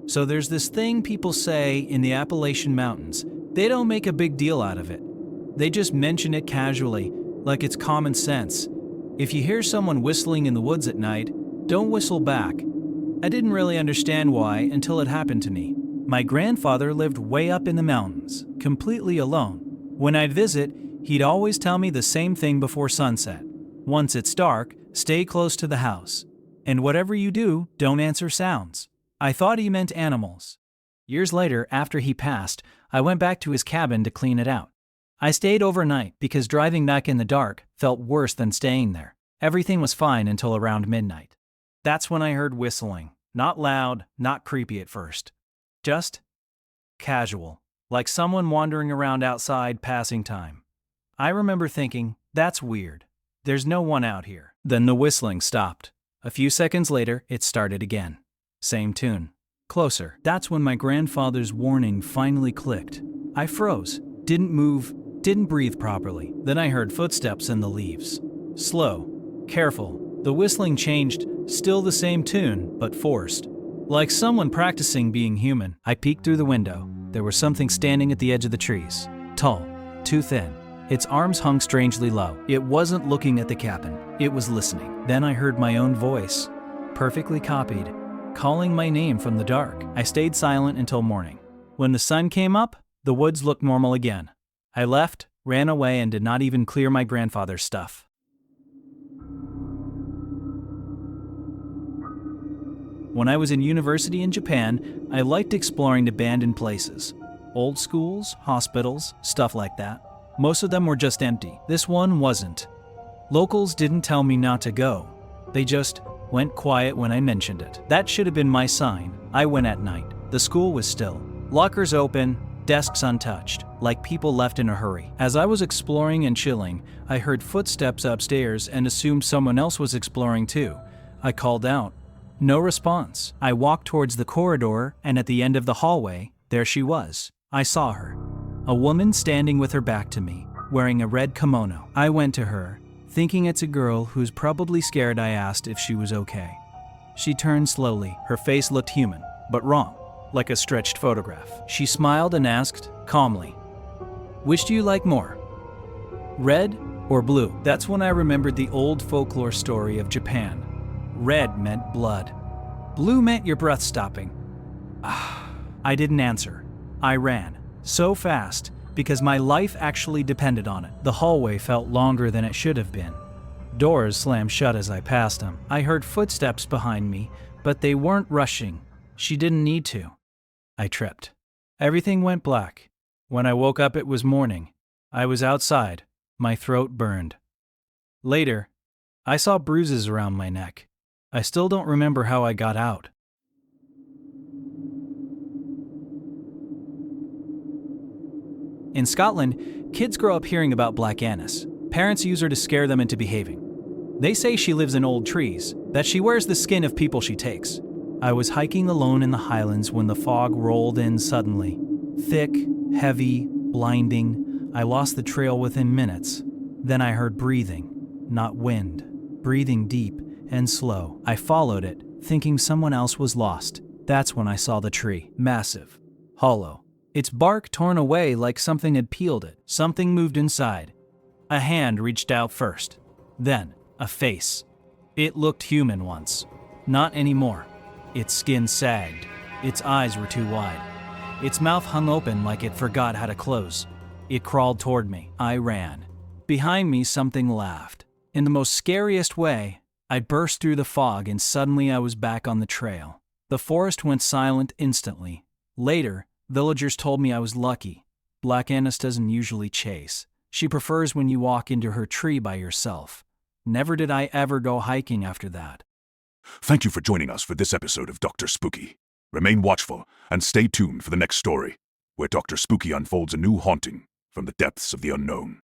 So there's this thing people say in the Appalachian Mountains. They don't make a big deal out of it. They just mention it casually, like it's common sense. If you hear someone whistling in the woods at night, don't whistle back. I didn't really understand why until it happened to me. My grandfather lived way up in the mountains, completely alone. When I'd visit, he'd always tell me the same thing before sunset. Once it's dark, stay close to the house. And whatever you do, don't answer sounds. I thought he meant animals. Years later, after he passed, I went back to his cabin to clean it out. I stayed overnight because driving back in the dark felt worse than staying there. Everything was fine until around midnight. That's when I heard whistling. Not loud, not creepy at first. Just casual, like someone wandering around outside passing time. I remember thinking, that's weird. There's no one out here. Then the whistling stopped. A few seconds later, it started again. Same tune. Closer. That's when my grandfather's warning finally clicked. I froze, didn't move, didn't breathe properly. Then I heard footsteps in the leaves. Slow, careful. The whistling changed, still the same tune, but forced. Like someone practicing being human. I peeked through the window. There was something standing at the edge of the trees. Tall, too thin. Its arms hung strangely low. It wasn't looking at the cabin. It was listening. Then I heard my own voice, perfectly copied, calling my name from the dark. I stayed silent until morning. When the sun came up, the woods looked normal again. I left, ran away, and did not even clear my grandfather's stuff. When I was in university in Japan, I liked exploring abandoned places. Old schools, hospitals, stuff like that. Most of them were just empty. This one wasn't. Locals didn't tell me not to go. They just went quiet when I mentioned it. That should have been my sign. I went at night. The school was still. Lockers open, desks untouched, like people left in a hurry. As I was exploring and chilling, I heard footsteps upstairs and assumed someone else was exploring too. I called out. No response. I walked towards the corridor, and at the end of the hallway, there she was. I saw her. A woman standing with her back to me, wearing a red kimono. I went to her, thinking it's a girl who's probably scared. I asked if she was okay. She turned slowly. Her face looked human, but wrong, like a stretched photograph. She smiled and asked, calmly, "Which do you like more? Red or blue?" That's when I remembered the old folklore story of Japan. Red meant blood. Blue meant your breath stopping. I didn't answer. I ran. So fast, because my life actually depended on it. The hallway felt longer than it should have been. Doors slammed shut as I passed them. I heard footsteps behind me, but they weren't rushing. She didn't need to. I tripped. Everything went black. When I woke up, it was morning. I was outside. My throat burned. Later, I saw bruises around my neck. I still don't remember how I got out. In Scotland, kids grow up hearing about Black Annis. Parents use her to scare them into behaving. They say she lives in old trees, that she wears the skin of people she takes. I was hiking alone in the Highlands when the fog rolled in suddenly. Thick, heavy, blinding. I lost the trail within minutes. Then I heard breathing, not wind. Breathing deep and slow. I followed it, thinking someone else was lost. That's when I saw the tree. Massive. Hollow. Its bark torn away like something had peeled it. Something moved inside. A hand reached out first. Then, a face. It looked human once. Not anymore. Its skin sagged. Its eyes were too wide. Its mouth hung open like it forgot how to close. It crawled toward me. I ran. Behind me, something laughed. In the most scariest way, I burst through the fog and suddenly I was back on the trail. The forest went silent instantly. Later, villagers told me I was lucky. Black Annis doesn't usually chase. She prefers when you walk into her tree by yourself. Never did I ever go hiking after that. Thank you for joining us for this episode of Dr. Spooky. Remain watchful and stay tuned for the next story, where Dr. Spooky unfolds a new haunting from the depths of the unknown.